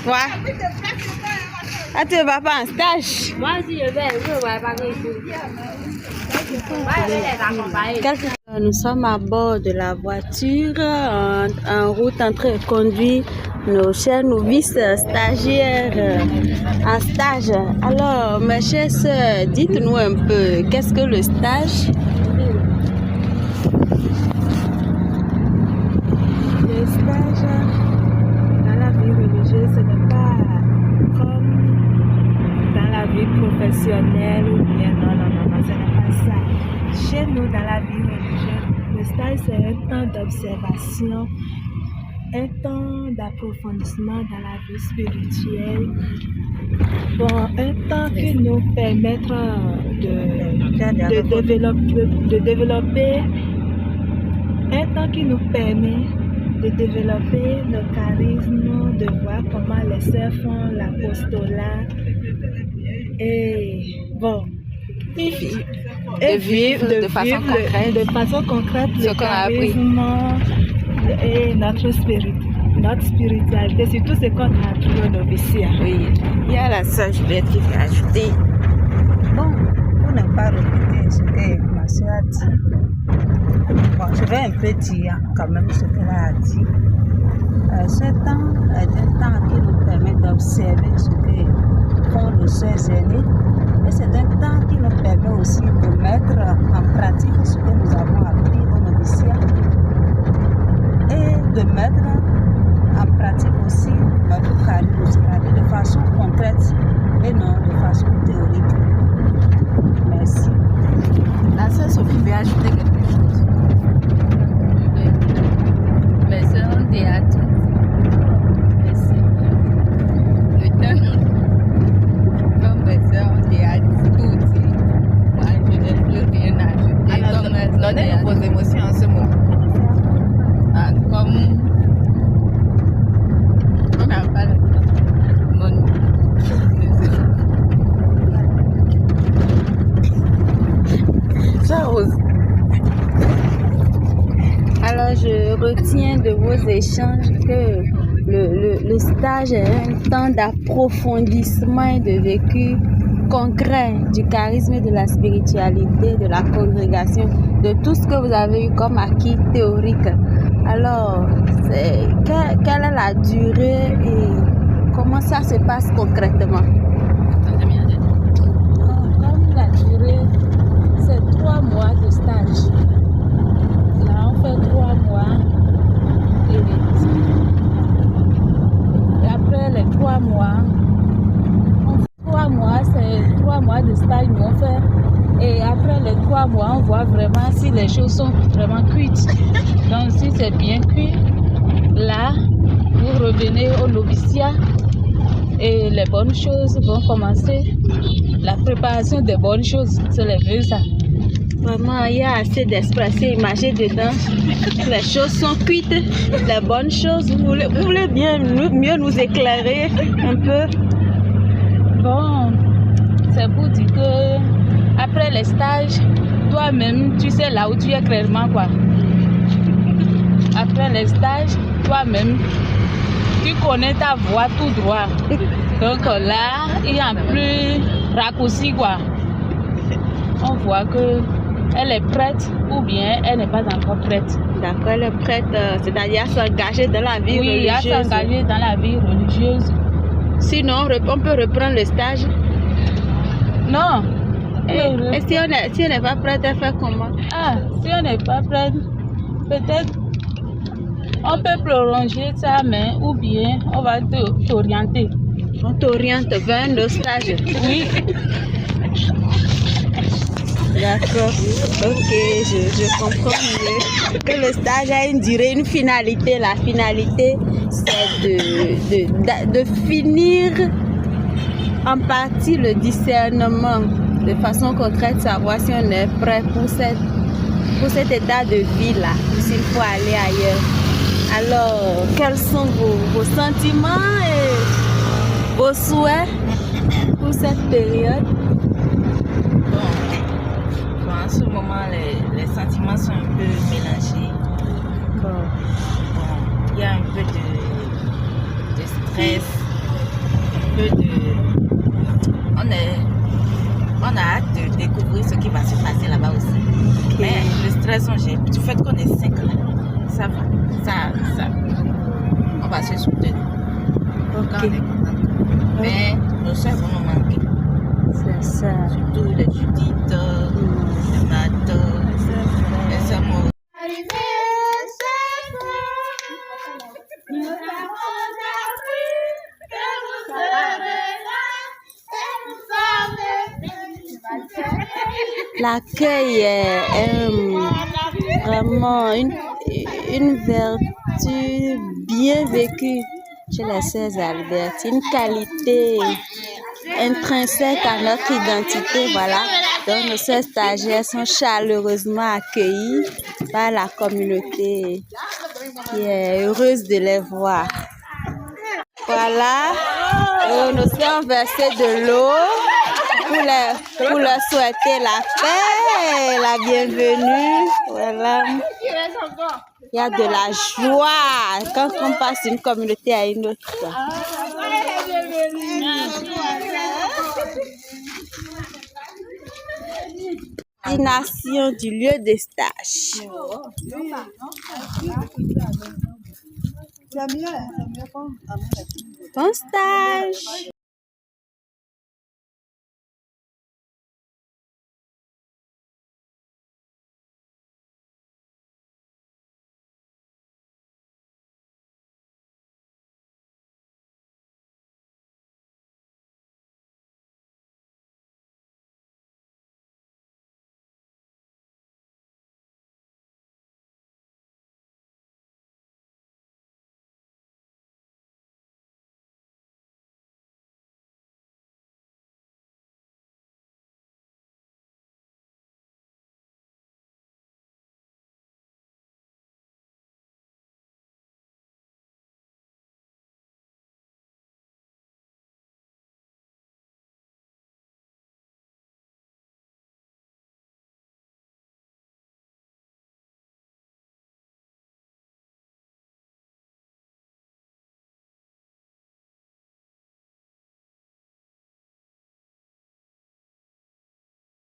Ouais. Ah, tu vas pas en stage? Moi aussi, je vais pas Nous sommes à bord de la voiture, en route en train de conduire nos chers novices stagiaires en stage. Alors, mes chères sœurs, dites-nous un peu, qu'est-ce que le stage? Le stage dans la vie religieuse, ce n'est pas comme dans la vie professionnelle ou bien non, ce n'est pas ça. Chez nous, dans la vie religieuse, le stage, c'est un temps d'observation, un temps d'approfondissement dans la vie spirituelle. Bon, un temps qui nous permettra de développer, un temps qui nous permet de développer le charisme, de voir comment les sœurs font l'apostolat et bon, de vivre de façon concrète le charisme et notre spiritualité, surtout ce qu'on a appris au noviciat. Oui, il y a la sœur Juliette qui fait ajouter. Bon, pour ne pas répéter ce que ma soeur a dit, bon, je vais un peu dire quand même ce qu'elle a dit. Ce temps est un temps qui nous permet d'observer ce que font nos soeurs aînées. Et c'est un temps qui nous permet aussi de mettre en pratique ce que nous avons appris au noviciat et de mettre en pratique aussi notre charisme de façon concrète et non de façon théorique. Merci. La sœur Sophie veut ajouter quelque chose. Mes sœurs ont théâtre. Merci. Le temps. Comme mes sœurs ont théâtre, tout. Moi, je n'ai plus rien à ajouter. Alors, donnez-nous vos émotions en ce moment. Ah, comme on n'a pas le Ça Rose. Alors, je retiens de vos échanges que le stage est un temps d'approfondissement et de vécu concret du charisme et de la spiritualité de la congrégation, de tout ce que vous avez eu comme acquis théorique. Alors, quelle est la durée et comment ça se passe concrètement? Comme la durée, c'est 3 mois de stage. Là, on fait 3 mois et après les 3 mois, c'est 3 mois de stage qu'on fait. Et après les 3 mois, on voit vraiment si les choses sont vraiment cuites. Donc, si c'est bien cuit, là, vous revenez au noviciat et les bonnes choses vont commencer. La préparation des bonnes choses, c'est les vœux, ça. Vraiment, il y a assez d'esprit, assez imagé dedans. Les choses sont cuites, les bonnes choses. Vous voulez bien mieux nous éclairer un peu? Bon, c'est pour dire que après les stages, toi-même, tu sais là où tu es clairement, quoi. Après les stages, toi-même, tu connais ta voie tout droit. Donc là, il n'y a plus raccourci, quoi. On voit que elle est prête ou bien elle n'est pas encore prête. D'accord, elle est prête, c'est-à-dire s'engager dans la vie religieuse. Oui, à s'engager dans la vie religieuse. Sinon, on peut reprendre le stage? Non. Et si on n'est pas prête, elle fait comment? Ah, si on n'est pas prête, peut-être on peut prolonger ça, mais ou bien on va t'orienter. On t'oriente vers un autre stage? Oui. D'accord, ok, je comprends mieux que le stage a une durée, une finalité. La finalité, c'est de finir en partie le discernement, de façon concrète, savoir si on est prêt pour cet état de vie-là, s'il faut aller ailleurs. Alors, quels sont vos sentiments et vos souhaits pour cette période? En ce moment, les sentiments sont un peu mélangés. Bon. raison, du fait qu'on est 5 là, ça va. Ça. On va se soutenir. Ok. Quand on est content. Mais nos soeurs vont nous manquer. C'est ça. Surtout les Judith, les Nat, les sœurs Maud. L'accueil est vraiment une vertu bien vécue chez les sœurs Albert, une qualité intrinsèque à notre identité, voilà. Donc nos sœurs stagiaires sont chaleureusement accueillies par la communauté qui est heureuse de les voir. Voilà, nos sœurs ont versé de l'eau pour leur souhaiter la paix, la bienvenue. Voilà. Il y a de la joie quand on passe d'une communauté à une autre. Destination du lieu de stage. Bon stage.